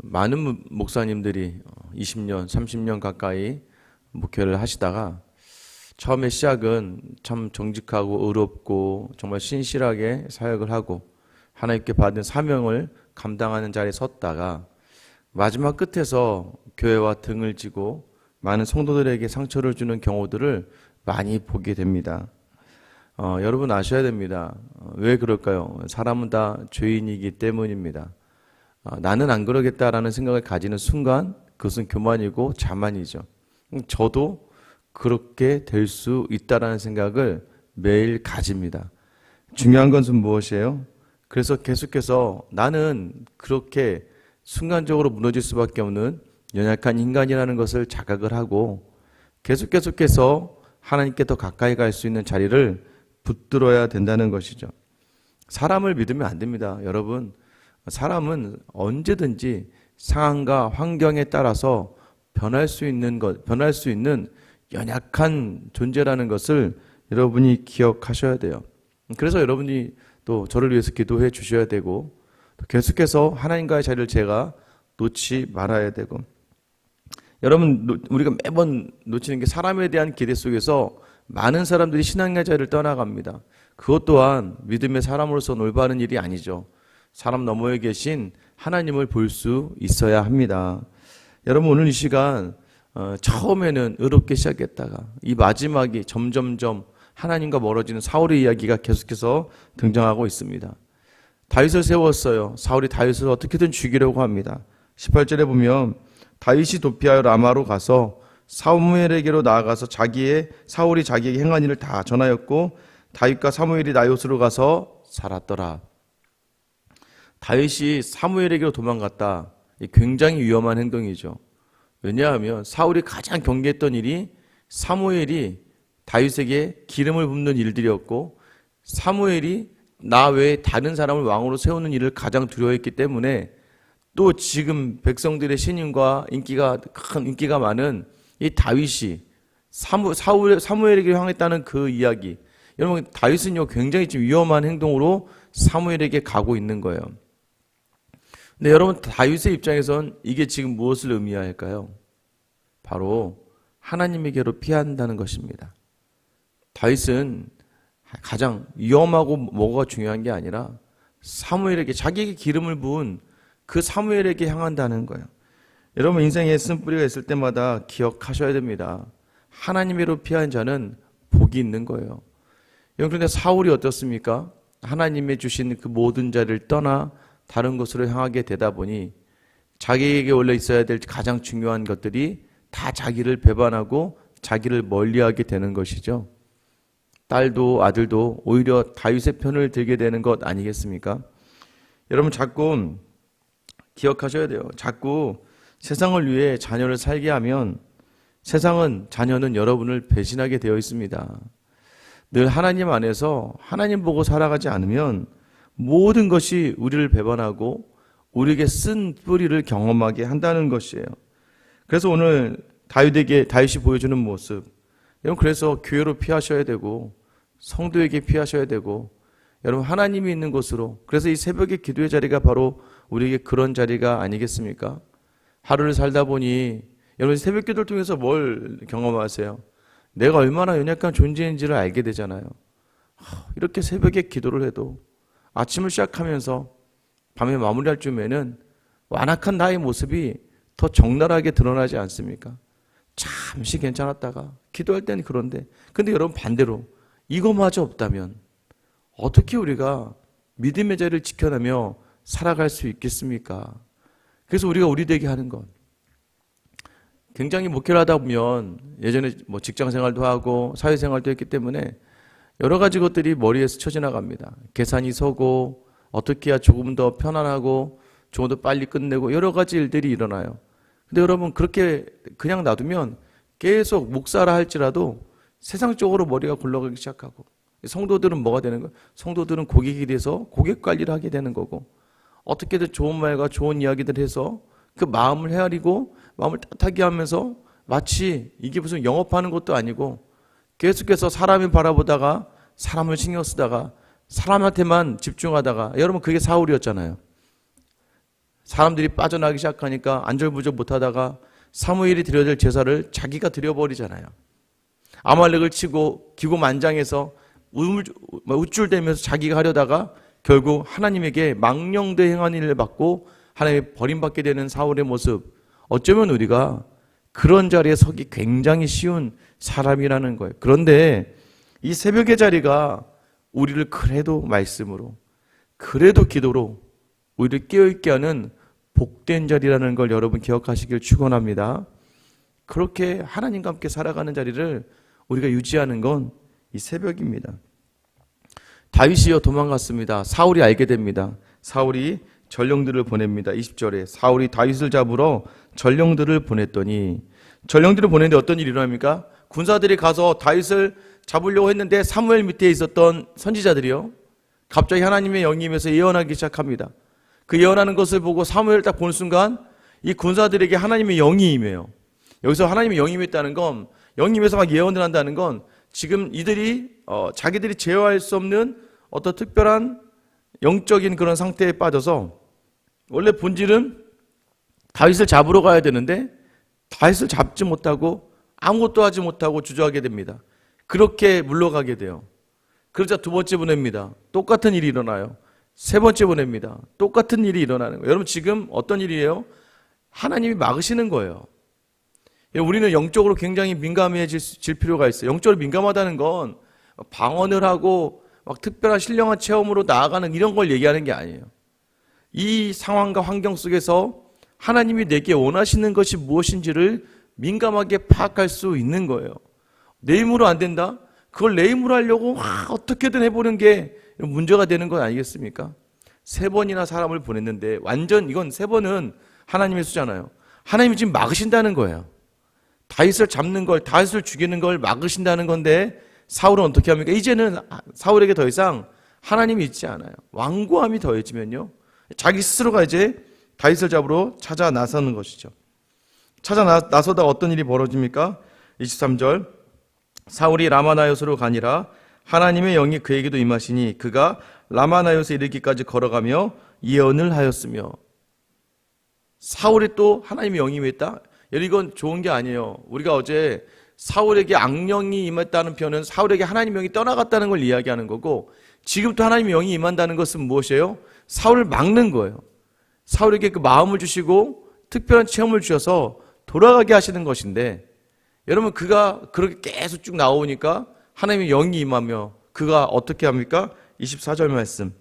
많은 목사님들이 20년, 30년 가까이 목회를 하시다가 처음에 시작은 참 정직하고 의롭고 정말 신실하게 사역을 하고 하나님께 받은 사명을 감당하는 자리에 섰다가 마지막 끝에서 교회와 등을 지고 많은 성도들에게 상처를 주는 경우들을 많이 보게 됩니다. 여러분 아셔야 됩니다. 왜 그럴까요? 사람은 다 죄인이기 때문입니다. 나는 안 그러겠다라는 생각을 가지는 순간 그것은 교만이고 자만이죠. 저도 그렇게 될 수 있다라는 생각을 매일 가집니다. 중요한 것은 무엇이에요? 그래서 계속해서 나는 그렇게 순간적으로 무너질 수밖에 없는 연약한 인간이라는 것을 자각을 하고 계속해서 하나님께 더 가까이 갈 수 있는 자리를 붙들어야 된다는 것이죠. 사람을 믿으면 안 됩니다. 여러분, 사람은 언제든지 상황과 환경에 따라서 변할 수 있는 연약한 존재라는 것을 여러분이 기억하셔야 돼요. 그래서 여러분이 또 저를 위해서 기도해 주셔야 되고 계속해서 하나님과의 자리를 제가 놓지 말아야 되고 여러분 우리가 매번 놓치는 게 사람에 대한 기대 속에서 많은 사람들이 신앙의 자리를 떠나갑니다. 그것 또한 믿음의 사람으로서 올바른 일이 아니죠. 사람 너머에 계신 하나님을 볼 수 있어야 합니다. 여러분 오늘 이 시간 처음에는 의롭게 시작했다가 이 마지막이 점점점 하나님과 멀어지는 사울의 이야기가 계속해서 등장하고 있습니다. 다윗을 세웠어요. 사울이 다윗을 어떻게든 죽이려고 합니다. 18절에 보면 다윗이 도피하여 라마로 가서 사무엘에게로 나아가서 사울이 자기에게 행한 일을 다 전하였고 다윗과 사무엘이 나요스로 가서 살았더라. 다윗이 사무엘에게로 도망갔다. 굉장히 위험한 행동이죠. 왜냐하면 사울이 가장 경계했던 일이 사무엘이 다윗에게 기름을 붓는 일들이었고 사무엘이 나 외에 다른 사람을 왕으로 세우는 일을 가장 두려워했기 때문에 또 지금 백성들의 신임과 큰 인기가 많은 이 다윗이 사무엘에게 향했다는 그 이야기. 여러분 다윗은요 굉장히 좀 위험한 행동으로 사무엘에게 가고 있는 거예요. 근데 여러분 다윗의 입장에선 이게 지금 무엇을 의미할까요? 바로 하나님에게로 피한다는 것입니다. 다윗은 가장 위험하고 뭐가 중요한 게 아니라 사무엘에게 자기에게 기름을 부은 그 사무엘에게 향한다는 거예요. 여러분 인생에 쓴뿌리가 있을 때마다 기억하셔야 됩니다. 하나님으로 피한 자는 복이 있는 거예요. 여러분 그런데 사울이 어떻습니까? 하나님의 주신 그 모든 자리를 떠나 다른 곳으로 향하게 되다 보니 자기에게 원래 있어야 될 가장 중요한 것들이 다 자기를 배반하고 자기를 멀리하게 되는 것이죠. 딸도 아들도 오히려 다윗의 편을 들게 되는 것 아니겠습니까? 여러분 자꾸 기억하셔야 돼요. 자꾸 세상을 위해 자녀를 살게 하면 자녀는 여러분을 배신하게 되어 있습니다. 늘 하나님 안에서 하나님 보고 살아가지 않으면 모든 것이 우리를 배반하고 우리에게 쓴 뿌리를 경험하게 한다는 것이에요. 그래서 오늘 다윗이 보여주는 모습, 여러분 그래서 교회로 피하셔야 되고 성도에게 피하셔야 되고 여러분 하나님이 있는 곳으로, 그래서 이 새벽의 기도의 자리가 바로 우리에게 그런 자리가 아니겠습니까? 하루를 살다 보니 여러분 새벽 기도를 통해서 뭘 경험하세요? 내가 얼마나 연약한 존재인지를 알게 되잖아요. 이렇게 새벽에 기도를 해도 아침을 시작하면서 밤에 마무리할 쯤에는 완악한 나의 모습이 더 적나라하게 드러나지 않습니까? 잠시 괜찮았다가 기도할 때는 그런데, 근데 여러분 반대로 이거마저 없다면 어떻게 우리가 믿음의 자리를 지켜내며 살아갈 수 있겠습니까? 그래서 우리가 우리되게 하는 것, 굉장히 목회를 하다 보면 예전에 직장 생활도 하고 사회생활도 했기 때문에 여러 가지 것들이 머리에서 쳐지나갑니다. 계산이 서고 어떻게 해야 조금 더 편안하고 조금 더 빨리 끝내고 여러 가지 일들이 일어나요. 근데 여러분 그렇게 그냥 놔두면 계속 목사라 할지라도 세상적으로 머리가 굴러가기 시작하고, 성도들은 뭐가 되는 거예요? 성도들은 고객이 돼서 고객 관리를 하게 되는 거고, 어떻게든 좋은 말과 좋은 이야기들 해서 그 마음을 헤아리고 마음을 따뜻하게 하면서 마치 이게 무슨 영업하는 것도 아니고 계속해서 사람을 바라보다가 사람을 신경 쓰다가 사람한테만 집중하다가, 여러분 그게 사울이었잖아요. 사람들이 빠져나가기 시작하니까 안절부절 못하다가 사무엘이 드려야 될 제사를 자기가 드려버리잖아요. 아말렉을 치고 기고만장해서 우쭐대면서 자기가 하려다가 결국 하나님에게 망령되 행한 일을 받고 하나님의 버림받게 되는 사울의 모습, 어쩌면 우리가 그런 자리에 서기 굉장히 쉬운 사람이라는 거예요. 그런데 이 새벽의 자리가 우리를 그래도 말씀으로, 그래도 기도로 우리를 깨어있게 하는 복된 자리라는 걸 여러분 기억하시길 축원합니다. 그렇게 하나님과 함께 살아가는 자리를 우리가 유지하는 건 이 새벽입니다. 다윗이요 도망갔습니다. 사울이 알게 됩니다. 사울이 전령들을 보냅니다. 20절에 사울이 다윗을 잡으러 전령들을 보냈더니, 전령들을 보냈는데 어떤 일이 일어납니까? 군사들이 가서 다윗을 잡으려고 했는데 사무엘 밑에 있었던 선지자들이요, 갑자기 하나님의 영이 임해서 예언하기 시작합니다. 그 예언하는 것을 보고 사무엘을 딱 보는 순간 이 군사들에게 하나님의 영이 임해요. 여기서 하나님의 영이 임했다는 건, 영이 임해서 막 예언을 한다는 건 지금 이들이 자기들이 제어할 수 없는 어떤 특별한 영적인 그런 상태에 빠져서, 원래 본질은 다윗을 잡으러 가야 되는데 다윗을 잡지 못하고 아무것도 하지 못하고 주저하게 됩니다. 그렇게 물러가게 돼요. 그러자 두 번째 보냅니다. 똑같은 일이 일어나요. 세 번째 보냅니다. 똑같은 일이 일어나는 거예요. 여러분 지금 어떤 일이에요? 하나님이 막으시는 거예요. 우리는 영적으로 굉장히 민감해질 필요가 있어요. 영적으로 민감하다는 건 방언을 하고 막 특별한 신령한 체험으로 나아가는 이런 걸 얘기하는 게 아니에요. 이 상황과 환경 속에서 하나님이 내게 원하시는 것이 무엇인지를 민감하게 파악할 수 있는 거예요. 내 힘으로 안 된다? 그걸 내 힘으로 하려고 어떻게든 해보는 게 문제가 되는 건 아니겠습니까? 3번이나 사람을 보냈는데, 완전 이건 3번은 하나님의 수잖아요. 하나님이 지금 막으신다는 거예요. 다윗을 잡는 걸, 다윗을 죽이는 걸 막으신다는 건데 사울은 어떻게 합니까? 이제는 사울에게 더 이상 하나님이 있지 않아요. 완고함이 더해지면요, 자기 스스로가 이제 다윗을 잡으러 찾아 나서는 것이죠. 찾아 나서다 어떤 일이 벌어집니까? 23절 사울이 라마나요스로 가니라 하나님의 영이 그에게도 임하시니 그가 라마나요스에 이르기까지 걸어가며 예언을 하였으며. 사울이 또 하나님의 영이 임했다? 이건 좋은 게 아니에요. 우리가 어제 사울에게 악령이 임했다는 표현은 사울에게 하나님의 영이 떠나갔다는 걸 이야기하는 거고, 지금 또 하나님의 영이 임한다는 것은 무엇이에요? 사울을 막는 거예요. 사울에게 그 마음을 주시고 특별한 체험을 주셔서 돌아가게 하시는 것인데, 여러분 그가 그렇게 계속 쭉 나오니까 하나님의 영이 임하며 그가 어떻게 합니까? 24절 말씀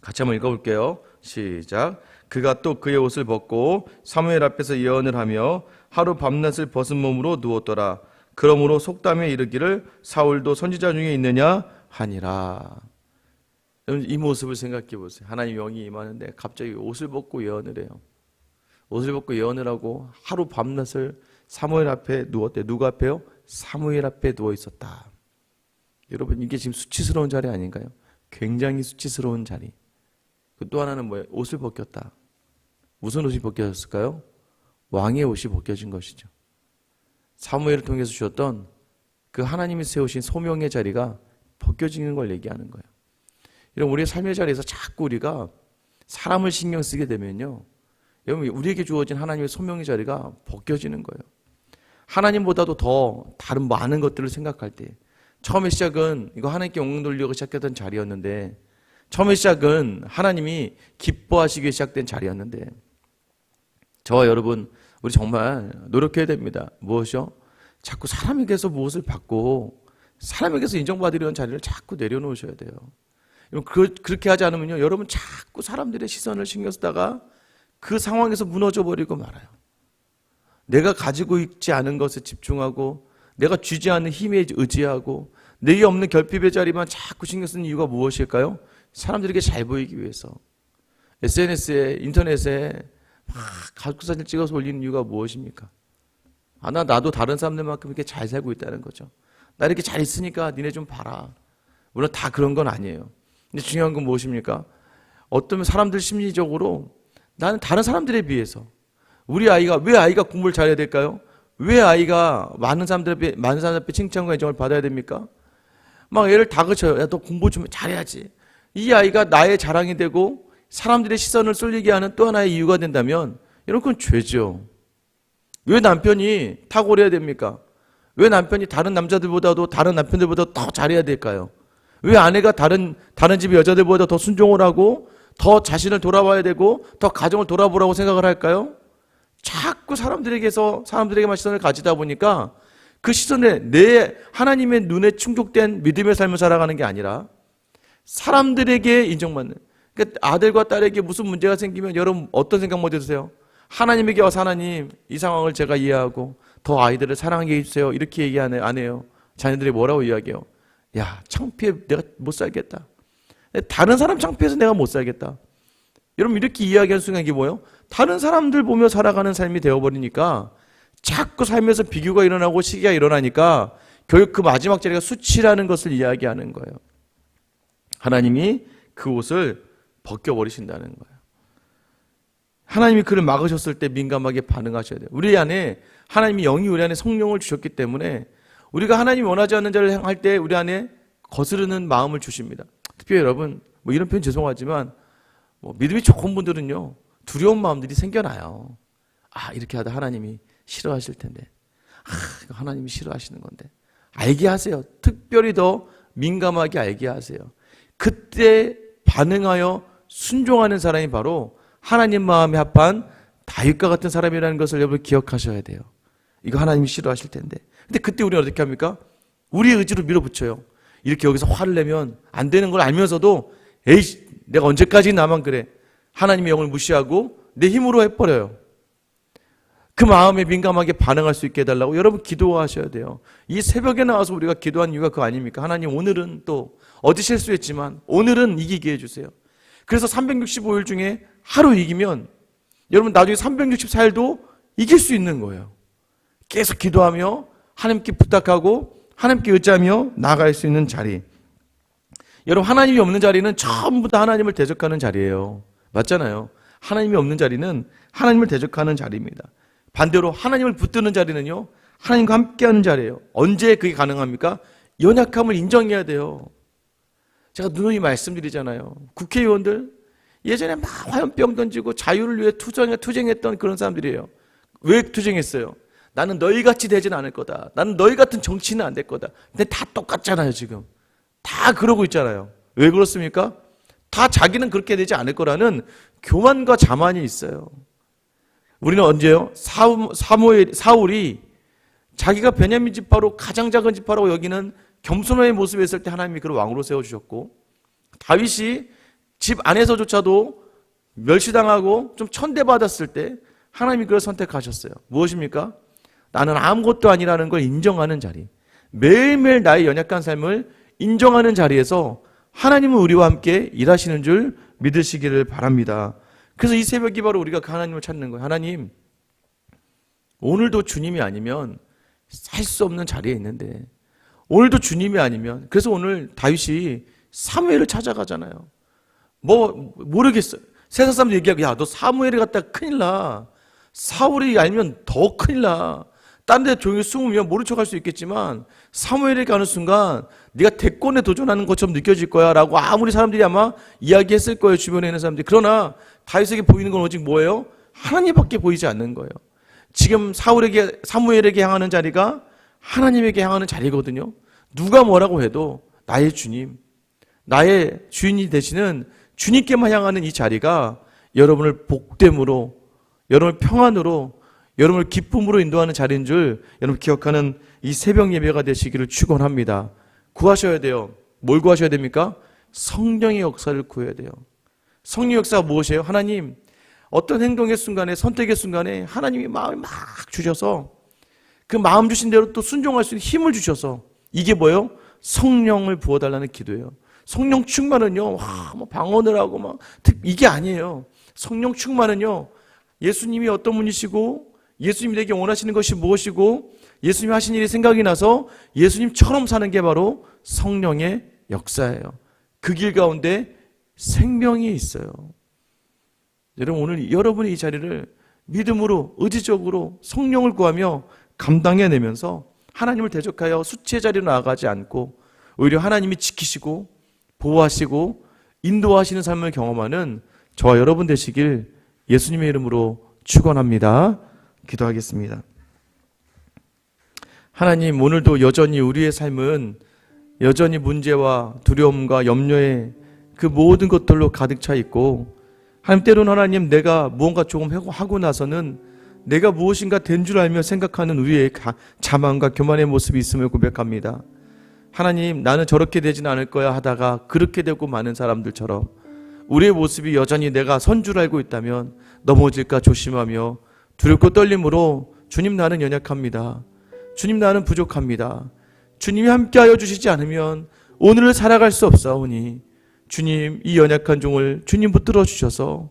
같이 한번 읽어볼게요. 시작. 그가 또 그의 옷을 벗고 사무엘 앞에서 예언을 하며 하루 밤낮을 벗은 몸으로 누웠더라. 그러므로 속담에 이르기를 사울도 선지자 중에 있느냐 하니라. 여러분 이 모습을 생각해 보세요. 하나님 영이 임하는데 갑자기 옷을 벗고 예언을 해요. 옷을 벗고 예언을 하고 하루 밤낮을 사무엘 앞에 누웠대. 누구 앞에요? 사무엘 앞에 누워 있었다. 여러분 이게 지금 수치스러운 자리 아닌가요? 굉장히 수치스러운 자리. 또 하나는 뭐예요? 옷을 벗겼다. 무슨 옷이 벗겨졌을까요? 왕의 옷이 벗겨진 것이죠. 사무엘을 통해서 주셨던 그 하나님이 세우신 소명의 자리가 벗겨지는 걸 얘기하는 거예요. 이런 우리의 삶의 자리에서 자꾸 우리가 사람을 신경 쓰게 되면요, 여러분 우리에게 주어진 하나님의 소명의 자리가 벗겨지는 거예요. 하나님보다도 더 다른 많은 것들을 생각할 때, 처음에 시작은 이거 하나님께 영광 돌리려고 시작했던 자리였는데, 처음에 시작은 하나님이 기뻐하시기 시작된 자리였는데, 저와 여러분 우리 정말 노력해야 됩니다. 무엇이요? 자꾸 사람에게서 무엇을 받고 사람에게서 인정받으려는 자리를 자꾸 내려놓으셔야 돼요. 그렇게 하지 않으면요, 여러분 자꾸 사람들의 시선을 신경 쓰다가 그 상황에서 무너져 버리고 말아요. 내가 가지고 있지 않은 것에 집중하고 내가 쥐지 않는 힘에 의지하고 내게 없는 결핍의 자리만 자꾸 신경 쓰는 이유가 무엇일까요? 사람들에게 잘 보이기 위해서. SNS에, 인터넷에 막 가족 사진 찍어서 올리는 이유가 무엇입니까? 나도 다른 사람들만큼 이렇게 잘 살고 있다는 거죠. 나 이렇게 잘 있으니까 니네 좀 봐라. 물론 다 그런 건 아니에요. 근데 중요한 건 무엇입니까? 어떤 사람들 심리적으로 나는 다른 사람들에 비해서, 우리 아이가, 왜 아이가 공부를 잘해야 될까요? 왜 아이가 많은 사람들 앞에 칭찬과 인정을 받아야 됩니까? 막 애를 다그쳐요. 야, 너 공부 좀 잘해야지. 이 아이가 나의 자랑이 되고 사람들의 시선을 쏠리게 하는 또 하나의 이유가 된다면 여러분 그건 죄죠. 왜 남편이 탁월해야 됩니까? 왜 남편이 다른 남자들보다도 다른 남편들보다 더 잘해야 될까요? 왜 아내가 다른 집의 여자들보다 더 순종을 하고 더 자신을 돌아봐야 되고 더 가정을 돌아보라고 생각을 할까요? 자꾸 사람들에게만 시선을 가지다 보니까 그 시선에 내 하나님의 눈에 충족된 믿음의 삶을 살아가는 게 아니라 사람들에게 인정받는, 그러니까 아들과 딸에게 무슨 문제가 생기면 여러분 어떤 생각 먼저 드세요? 하나님에게 와서 하나님 이 상황을 제가 이해하고 더 아이들을 사랑하게 해주세요. 이렇게 얘기 안 해요. 자녀들이 뭐라고 이야기해요? 야, 창피해. 내가 못 살겠다. 다른 사람 창피해서 내가 못 살겠다. 여러분 이렇게 이야기하는 순간 이게 뭐예요? 다른 사람들 보며 살아가는 삶이 되어버리니까 자꾸 삶에서 비교가 일어나고 시기가 일어나니까 결국 그 마지막 자리가 수치라는 것을 이야기하는 거예요. 하나님이 그 옷을 벗겨버리신다는 거예요. 하나님이 그를 막으셨을 때 민감하게 반응하셔야 돼요. 우리 안에 하나님이 영이 우리 안에 성령을 주셨기 때문에 우리가 하나님이 원하지 않는 자를 행할 때 우리 안에 거스르는 마음을 주십니다. 특별히 여러분 뭐 이런 표현 죄송하지만 믿음이 좋은 분들은요 두려운 마음들이 생겨나요. 아 이렇게 하다 하나님이 싫어하실 텐데, 이거 하나님이 싫어하시는 건데, 알게 하세요. 특별히 더 민감하게 알게 하세요. 그때 반응하여 순종하는 사람이 바로 하나님 마음에 합한 다윗과 같은 사람이라는 것을 여러분 기억하셔야 돼요. 이거 하나님이 싫어하실 텐데. 근데 그때 우리는 어떻게 합니까? 우리의 의지로 밀어붙여요. 이렇게 여기서 화를 내면 안 되는 걸 알면서도 에이 내가 언제까지 나만 그래. 하나님의 영을 무시하고 내 힘으로 해버려요. 그 마음에 민감하게 반응할 수 있게 해달라고 여러분 기도하셔야 돼요. 이 새벽에 나와서 우리가 기도한 이유가 그거 아닙니까? 하나님 오늘은 또 어제 실수했지만 오늘은 이기게 해주세요. 그래서 365일 중에 하루 이기면 여러분 나중에 364일도 이길 수 있는 거예요. 계속 기도하며 하나님께 부탁하고 하나님께 의지하며 나아갈 수 있는 자리. 여러분 하나님이 없는 자리는 전부 다 하나님을 대적하는 자리예요. 맞잖아요. 하나님이 없는 자리는 하나님을 대적하는 자리입니다. 반대로 하나님을 붙드는 자리는요 하나님과 함께하는 자리예요. 언제 그게 가능합니까? 연약함을 인정해야 돼요. 제가 누누이 말씀드리잖아요. 국회의원들 예전에 막 화염병 던지고 자유를 위해 투쟁했던 그런 사람들이에요. 왜 투쟁했어요? 나는 너희같이 되진 않을 거다. 나는 너희 같은 정치는 안 될 거다. 근데 다 똑같잖아요. 지금 다 그러고 있잖아요. 왜 그렇습니까? 다 자기는 그렇게 되지 않을 거라는 교만과 자만이 있어요. 우리는 언제요? 사울이 자기가 베냐민 지파로 가장 작은 지파라고 여기는 겸손의 모습에 있을 때 하나님이 그를 왕으로 세워주셨고, 다윗이 집 안에서조차도 멸시당하고 좀 천대받았을 때 하나님이 그를 선택하셨어요. 무엇입니까? 나는 아무것도 아니라는 걸 인정하는 자리, 매일매일 나의 연약한 삶을 인정하는 자리에서 하나님은 우리와 함께 일하시는 줄 믿으시기를 바랍니다. 그래서 이 새벽이 바로 우리가 그 하나님을 찾는 거예요. 하나님, 오늘도 주님이 아니면 살 수 없는 자리에 있는데, 오늘도 주님이 아니면, 그래서 오늘 다윗이 사무엘을 찾아가잖아요. 모르겠어요. 세상 사람들 얘기하고, 야, 너 사무엘이 갔다 큰일 나. 사울이 알면 더 큰일 나. 딴 데 조용히 숨으면 모른 척 할 수 있겠지만 사무엘에 가는 순간 네가 대권에 도전하는 것처럼 느껴질 거야 라고 아무리 사람들이 아마 이야기했을 거예요. 주변에 있는 사람들이. 그러나 다윗에게 보이는 건 오직 뭐예요? 하나님밖에 보이지 않는 거예요. 지금 사무엘에게 향하는 자리가 하나님에게 향하는 자리거든요. 누가 뭐라고 해도 나의 주님, 나의 주인이 되시는 주님께만 향하는 이 자리가 여러분을 복됨으로, 여러분을 평안으로, 여러분을 기쁨으로 인도하는 자리인 줄 여러분 기억하는 이 새벽 예배가 되시기를 축원합니다. 구하셔야 돼요. 뭘 구하셔야 됩니까? 성령의 역사를 구해야 돼요. 성령 역사가 무엇이에요? 하나님, 어떤 행동의 순간에, 선택의 순간에 하나님이 마음을 막 주셔서 그 마음 주신 대로 또 순종할 수 있는 힘을 주셔서, 이게 뭐예요? 성령을 부어달라는 기도예요. 성령 충만은요, 방언을 하고 이게 아니에요. 성령 충만은요, 예수님이 어떤 분이시고 예수님이 내게 원하시는 것이 무엇이고 예수님이 하신 일이 생각이 나서 예수님처럼 사는 게 바로 성령의 역사예요. 그 길 가운데 생명이 있어요. 여러분, 오늘 여러분이 이 자리를 믿음으로, 의지적으로 성령을 구하며 감당해내면서 하나님을 대적하여 수치의 자리로 나아가지 않고 오히려 하나님이 지키시고 보호하시고 인도하시는 삶을 경험하는 저와 여러분 되시길 예수님의 이름으로 축원합니다. 기도하겠습니다. 하나님, 오늘도 여전히 우리의 삶은 여전히 문제와 두려움과 염려에 그 모든 것들로 가득 차 있고, 하나님, 때로는 하나님, 내가 무언가 조금 하고 나서는 내가 무엇인가 된 줄 알며 생각하는 우리의 자만과 교만의 모습이 있음을 고백합니다. 하나님, 나는 저렇게 되진 않을 거야 하다가 그렇게 되고 많은 사람들처럼 우리의 모습이 여전히 내가 선 줄 알고 있다면 넘어질까 조심하며 두렵고 떨림으로, 주님, 나는 연약합니다. 주님, 나는 부족합니다. 주님이 함께하여 주시지 않으면 오늘을 살아갈 수 없사오니 주님, 이 연약한 종을 주님 붙들어 주셔서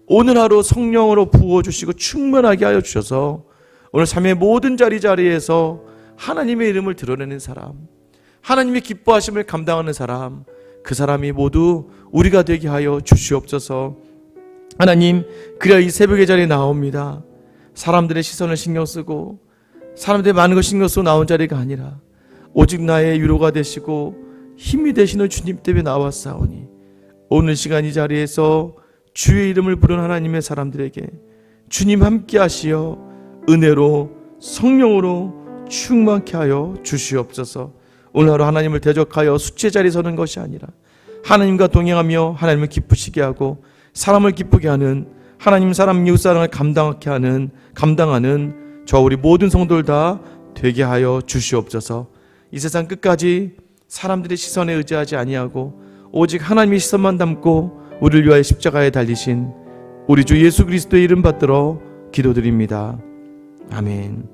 오늘 하루 성령으로 부어주시고 충만하게 하여 주셔서 오늘 삶의 모든 자리자리에서 하나님의 이름을 드러내는 사람, 하나님의 기뻐하심을 감당하는 사람, 그 사람이 모두 우리가 되게 하여 주시옵소서. 하나님, 그래야 이 새벽의 자리에 나옵니다. 사람들의 시선을 신경 쓰고 사람들의 많은 걸 신경 쓰고 나온 자리가 아니라 오직 나의 위로가 되시고 힘이 되시는 주님 때문에 나왔사오니 오늘 시간 이 자리에서 주의 이름을 부른 하나님의 사람들에게 주님 함께 하시어 은혜로 성령으로 충만케 하여 주시옵소서. 오늘 하루 하나님을 대적하여 수치의 자리에 서는 것이 아니라 하나님과 동행하며 하나님을 기쁘시게 하고 사람을 기쁘게 하는, 하나님, 사람, 이웃 사랑을 감당하는 저 우리 모든 성도들 다 되게 하여 주시옵소서. 이 세상 끝까지 사람들의 시선에 의지하지 아니하고 오직 하나님의 시선만 담고 우리를 위하여 십자가에 달리신 우리 주 예수 그리스도의 이름 받들어 기도드립니다. 아멘.